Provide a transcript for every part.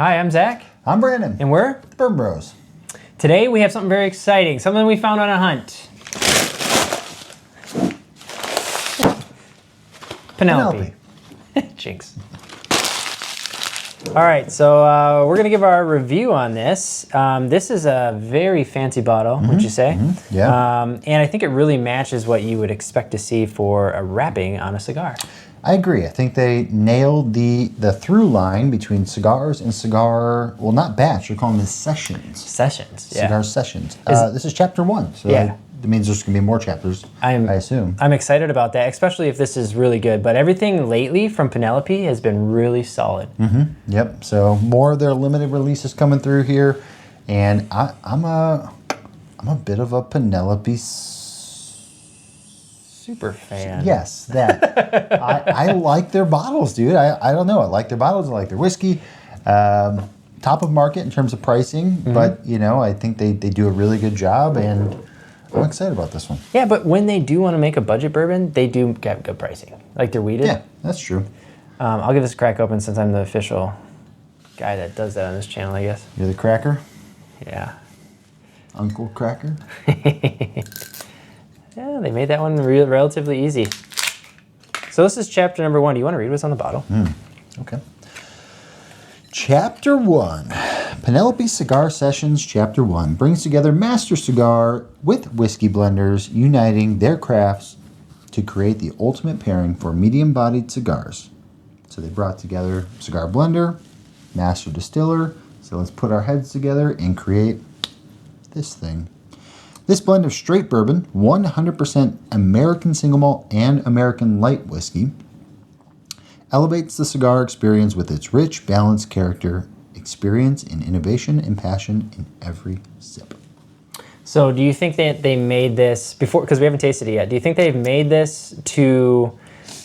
Hi, I'm Zach. I'm Brandon. And we're the Bourbon Bros. Today we have something very exciting, something we found on a hunt. Penelope. Jinx. All right, so we're gonna give our review on this. This is a very fancy bottle, would you say? Yeah. And I think it really matches what you would expect to see for a wrapping on a cigar. I agree. I think they nailed the through line between cigars and cigar, well, not batch, you're calling this sessions. Sessions, yeah. Cigar sessions. This is chapter 1, so yeah. That means there's going to be more chapters, I assume. I'm excited about that, especially if this is really good. But everything lately from Penelope has been really solid. Yep, so more of their limited releases coming through here. And I'm a bit of a Penelope super fan. Yes, that. I like their bottles, dude. I don't know. I like their bottles. I like their whiskey. Top of market in terms of pricing, but you know, I think they do a really good job, and I'm excited about this one. Yeah, but when they do want to make a budget bourbon, they do get good pricing. Like they're weeded. Yeah, that's true. I'll give this a crack open since I'm the official guy that does that on this channel, I guess. You're the cracker? Yeah. Uncle Cracker? Yeah, they made that one relatively easy. So this is chapter number 1. Do you want to read what's on the bottle? Okay. Chapter 1. Penelope Cigar Sessions Chapter 1 brings together master cigar with whiskey blenders, uniting their crafts to create the ultimate pairing for medium-bodied cigars. So they brought together cigar blender, master distiller. So let's put our heads together and create this thing. This blend of straight bourbon, 100% American single malt and American light whiskey, elevates the cigar experience with its rich, balanced character, experience in innovation and passion in every sip. So do you think that they made this before, because we haven't tasted it yet, do you think they've made this to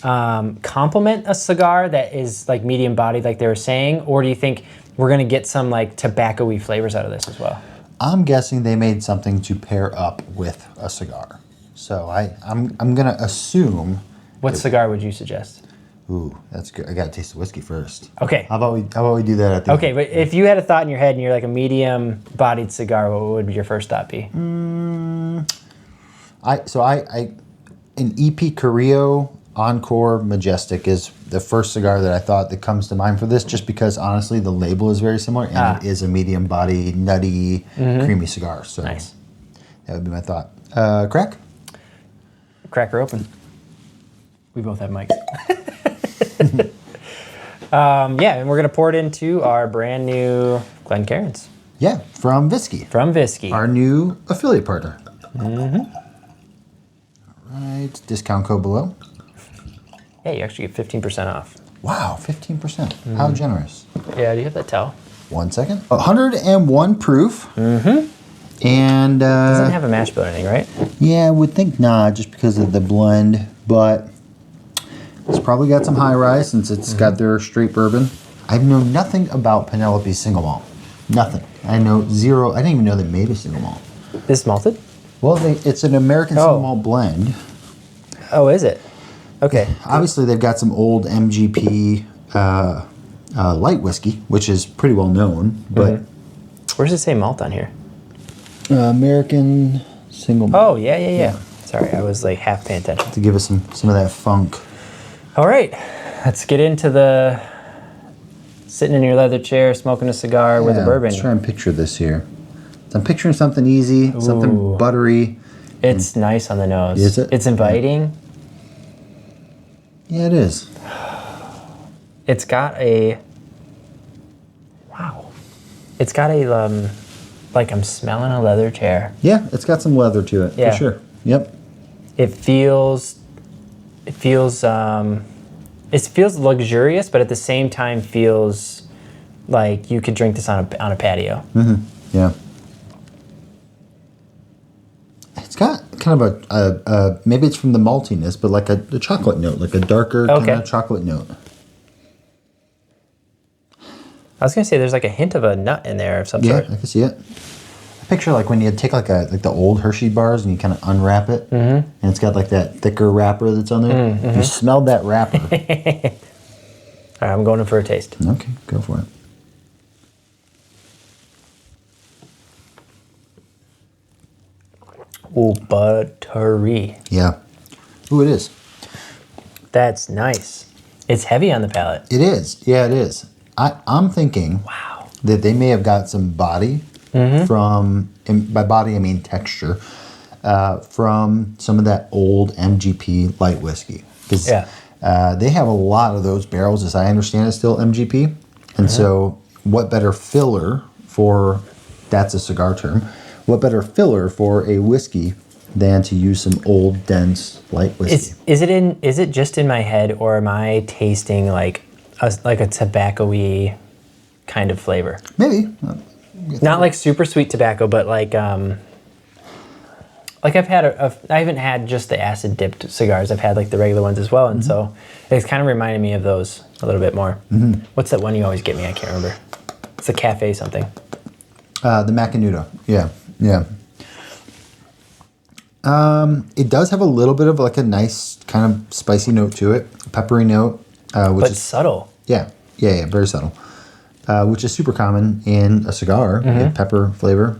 complement a cigar that is like medium bodied like they were saying, or do you think we're going to get some like tobacco-y flavors out of this as well? I'm guessing they made something to pair up with a cigar. So I'm going to assume. What cigar would you suggest? Ooh, that's good. I got to taste the whiskey first. Okay. How about we do that at the Okay, but if you had a thought in your head and you're like a medium-bodied cigar, what would your first thought be? An EP Carrillo Encore Majestic is the first cigar that I thought that comes to mind for this, just because honestly the label is very similar and it is a medium body, nutty, creamy cigar. So nice. That would be my thought. Crack? Cracker open. We both have mics. Yeah, and we're gonna pour it into our brand new Glencairns. Yeah, from VISKI. From VISKI. Our new affiliate partner. All right, discount code below. Yeah, you actually get 15% off. Wow, 15%. How generous. Yeah, do you have that towel? 1 second. 101 proof. And doesn't have a mash bill or anything, right? Yeah, I would think not, just because of the blend, but it's probably got some high rise since it's got their straight bourbon. I know nothing about Penelope single malt. Nothing. I know zero. I didn't even know they made a single malt. This is malted? Well, it's an American single malt blend. Oh, is it? Okay. Obviously, they've got some old MGP light whiskey, which is pretty well known. But where does it say malt on here? American single malt. Oh, yeah. Sorry, I was like half paying attention. To give us some of that funk. All right, let's get into the sitting in your leather chair, smoking a cigar with a bourbon. Let's try and picture this here. So I'm picturing something easy, something buttery. It's nice on the nose. Is it? It's inviting. Yeah, it is. It's got a, wow. It's got a, like I'm smelling a leather chair. Yeah, it's got some leather to it, for sure. Yep. It feels luxurious, but at the same time feels like you could drink this on a patio. Yeah. It's got kind of a maybe it's from the maltiness, but like a chocolate note, like a darker kind of chocolate note. I was gonna say there's like a hint of a nut in there of some sort. Yeah, I can see it. I picture like when you take like the old Hershey bars and you kind of unwrap it, and it's got like that thicker wrapper that's on there. You smelled that wrapper. All right, I'm going in for a taste. Okay, go for it. Ooh, buttery. Yeah. Ooh, it is. That's nice. It's heavy on the palate. It is. Yeah, it is. I'm thinking Wow. that they may have got some body from, and by body I mean texture, from some of that old MGP light whiskey. Because they have a lot of those barrels, as I understand it, still MGP. And so what better filler for, that's a cigar term, what better filler for a whiskey than to use some old, dense, light whiskey? Is it just in my head, or am I tasting like a tobacco-y kind of flavor? Maybe. Not like super sweet tobacco, but like I've had I haven't had just the acid dipped cigars. I've had like the regular ones as well, and so it's kind of reminded me of those a little bit more. What's that one you always get me? I can't remember. It's a cafe something. The Macanudo. Yeah. It does have a little bit of like a nice kind of spicy note to it, peppery note, which is subtle. Yeah, very subtle, which is super common in a cigar. You get pepper flavor.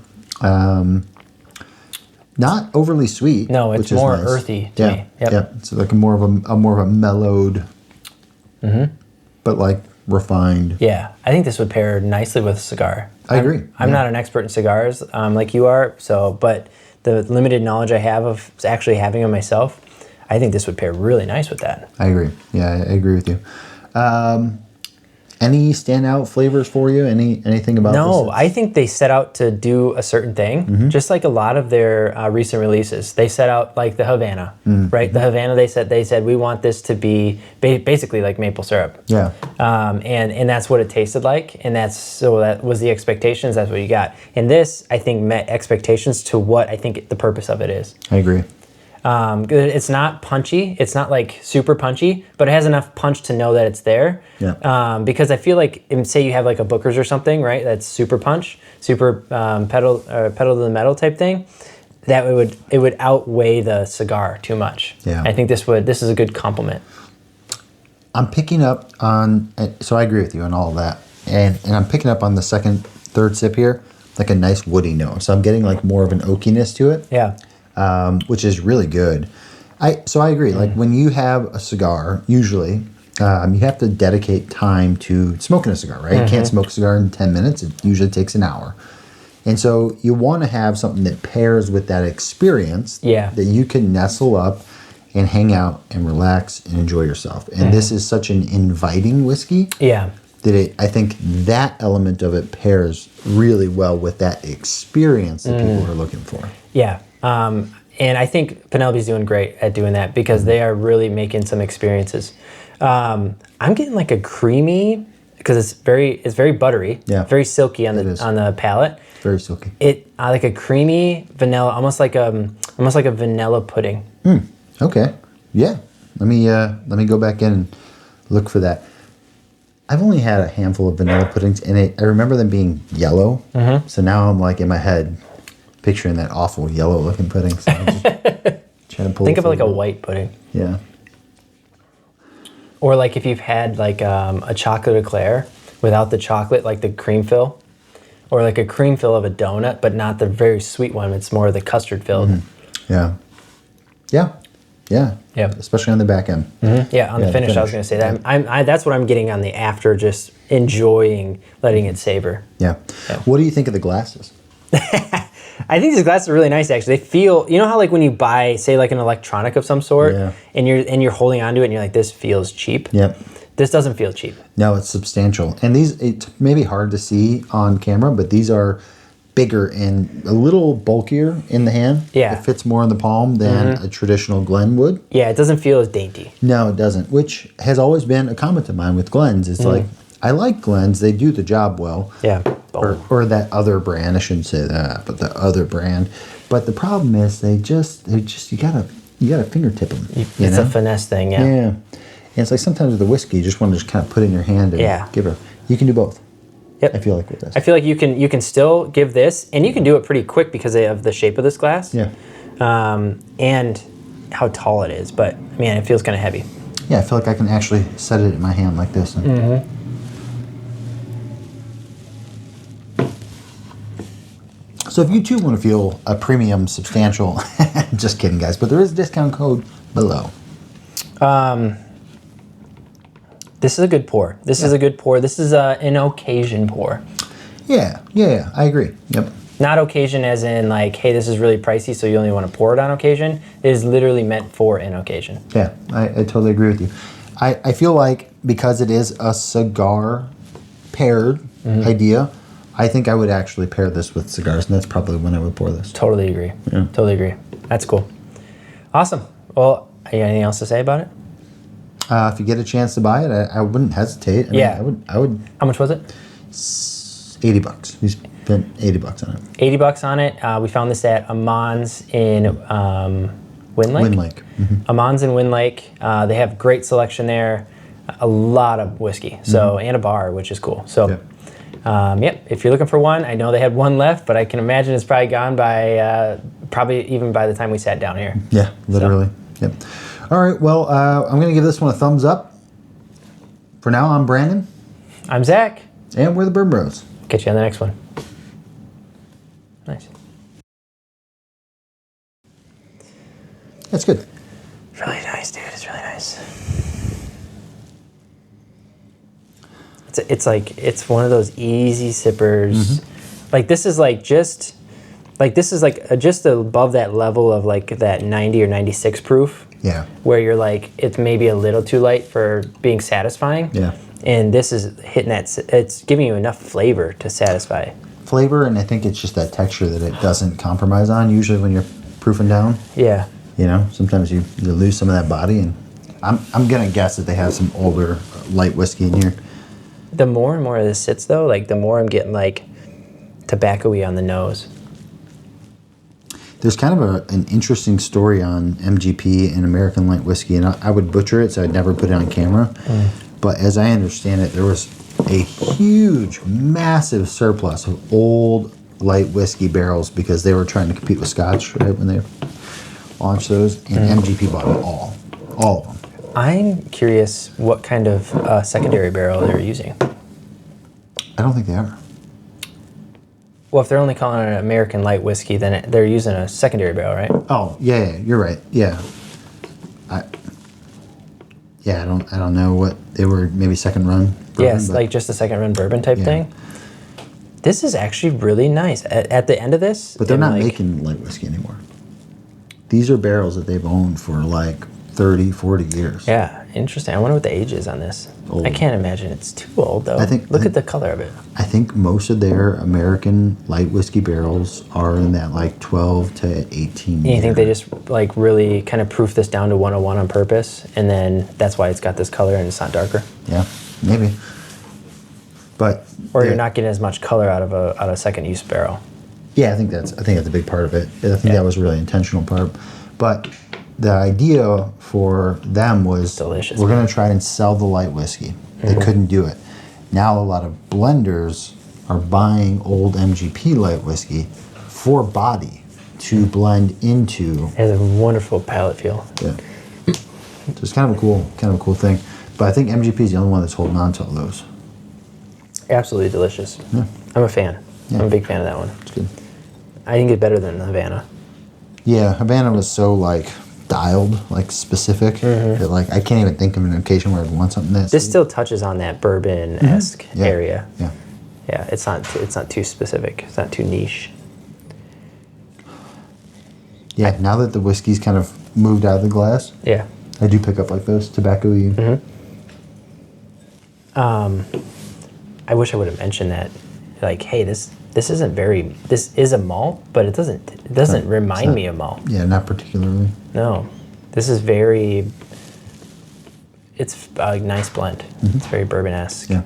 Not overly sweet. No, it's which is more nice. earthy to me. Yep. Yeah, it's like a more of a mellowed, but like refined. Yeah, I think this would pair nicely with a cigar. I agree. I'm not an expert in cigars like you are, but the limited knowledge I have of actually having them myself, I think this would pair really nice with that. I agree. Yeah, I agree with you. Any standout flavors for you? Anything about this? No, I think they set out to do a certain thing, just like a lot of their recent releases. They set out like the Havana, right? The Havana, they said we want this to be basically like maple syrup. Yeah. And that's what it tasted like, and that was the expectations. That's what you got. And this, I think, met expectations to what I think the purpose of it is. I agree. It's not punchy. It's not like super punchy, but it has enough punch to know that it's there. Yeah. Because I feel like, say you have like a Booker's or something, right? That's super punch, super pedal to the metal type thing. That it would outweigh the cigar too much. Yeah. I think this is a good compliment. I'm picking up on, so I agree with you on all of that, and I'm picking up on the second, third sip here, like a nice woody note. So I'm getting like more of an oakiness to it. Yeah. Which is really good. So I agree. Like when you have a cigar, usually you have to dedicate time to smoking a cigar, right? You can't smoke a cigar in 10 minutes. It usually takes an hour. And so you want to have something that pairs with that experience that you can nestle up and hang out and relax and enjoy yourself. And this is such an inviting whiskey. Yeah. I think that element of it pairs really well with that experience that people are looking for. Yeah. And I think Penelope's doing great at doing that because they are really making some experiences. I'm getting like a creamy, because it's very buttery, very silky on the palate. Very silky. Like a creamy vanilla, almost like a vanilla pudding. Okay. Yeah. Let me go back in and look for that. I've only had a handful of vanilla puddings, and I remember them being yellow. So now I'm like in my head picturing that awful yellow looking pudding. So I'm just trying to pull Think of it like a white pudding. Yeah. Or like if you've had like a chocolate eclair without the chocolate, like the cream fill. Or like a cream fill of a donut, but not the very sweet one. It's more of the custard filled. Yeah. Especially on the back end. Yeah, on the finish, I was going to say that. That's what I'm getting on the after, just enjoying letting it savor. Yeah. What do you think of the glasses? I think these glasses are really nice, actually. They feel, you know how like when you buy, say like an electronic of some sort, and you're holding onto it and you're like, this feels cheap? Yep. This doesn't feel cheap. No, it's substantial. And it may be hard to see on camera, but these are bigger and a little bulkier in the hand. Yeah. It fits more in the palm than a traditional Glen would. Yeah, it doesn't feel as dainty. No, it doesn't, which has always been a comment of mine with Glens. It's like, I like Glens. They do the job well. Yeah. Or that other brand. I shouldn't say that, but the other brand. But the problem is they just you gotta fingertip them. It's a finesse thing, yeah. Yeah. And it's like sometimes with the whiskey, you just want to just kind of put it in your hand and give her. You can do both. Yep. I feel like with this. I feel like you can still give this, and you can do it pretty quick because of the shape of this glass. Yeah. And how tall it is, but man, it feels kind of heavy. Yeah, I feel like I can actually set it in my hand like this. So if you too want to feel a premium, substantial, just kidding, guys, but there is a discount code below. This is a good pour. This is a good pour. This is an occasion pour. Yeah, I agree. Yep. Not occasion as in like, hey, this is really pricey, so you only want to pour it on occasion. It is literally meant for an occasion. Yeah, I totally agree with you. I feel like because it is a cigar paired idea, I think I would actually pair this with cigars, and that's probably when I would pour this. Totally agree. Yeah. Totally agree. That's cool. Awesome. Well, you got anything else to say about it? If you get a chance to buy it, I wouldn't hesitate. I mean, I would. How much was it? $80. We spent $80 on it. $80 on it. We found this at Amon's in Wind Lake. Wind Lake. Mm-hmm. Amon's in Wind Lake. They have great selection there. A lot of whiskey. So and a bar, which is cool. So. Yep. If you're looking for one, I know they had one left, but I can imagine it's probably gone by probably even by the time we sat down here. Yeah, literally. So. Yep. All right. Well, I'm going to give this one a thumbs up. For now, I'm Brandon. I'm Zach. And we're the Bourbon Bros. Catch you on the next one. Nice. That's good. It's really nice, dude. It's really nice. It's like it's one of those easy sippers. Like this is like just above that level of like that 90 or 96 proof. Yeah. Where you're like it's maybe a little too light for being satisfying. Yeah. And this is hitting that. It's giving you enough flavor to satisfy. Flavor, and I think it's just that texture that it doesn't compromise on. Usually when you're proofing down. Yeah. You know, sometimes you lose some of that body, and I'm gonna guess that they have some older light whiskey in here. The more and more this sits, though, like the more I'm getting like tobacco-y on the nose. There's kind of an interesting story on MGP and American light whiskey, and I would butcher it, so I'd never put it on camera. But as I understand it, there was a huge, massive surplus of old light whiskey barrels because they were trying to compete with Scotch, right, when they launched those, and MGP bought them all of them. I'm curious what kind of secondary barrel they're using. I don't think they are. Well, if they're only calling it an American light whiskey, then they're using a secondary barrel, right? Oh, yeah, you're right. Yeah. I don't know what they were, maybe second run. Bourbon, Yes, like just a second run bourbon type thing. This is actually really nice. At the end of this, but they're not making light whiskey anymore. These are barrels that they've owned for like 30, 40 years. Yeah, interesting. I wonder what the age is on this. Old. I can't imagine it's too old though. Look at the color of it. I think most of their American light whiskey barrels are in that like 12 to 18 And you think they just like really kind of proof this down to 101 on purpose, and then that's why it's got this color and it's not darker? Yeah, maybe. But you're not getting as much color out of a second use barrel. Yeah, I think that's a big part of it. I think that was a really intentional part. But the idea for them was delicious. We're going to try and sell the light whiskey. They couldn't do it. Now a lot of blenders are buying old MGP light whiskey for body to blend into. It has a wonderful palate feel. Yeah. So it's kind of a cool thing. But I think MGP is the only one that's holding on to all those. Absolutely delicious. Yeah. I'm a fan. Yeah. I'm a big fan of that one. It's good. I think it's better than Havana. Yeah, Havana was so like dialed, like specific, that like I can't even think of an occasion where I'd want something that's. This still touches on that bourbon-esque area. Yeah. Yeah, it's not too specific. It's not too niche. Yeah, now that the whiskey's kind of moved out of the glass, Yeah. I do pick up like those tobacco-y. I wish I would have mentioned that. Like, hey, this is a malt, but it doesn't remind me of malt. Yeah, not particularly. No. This is very, it's a nice blend. It's very bourbon-esque. Yeah.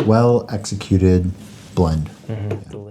Well executed blend. Mm-hmm.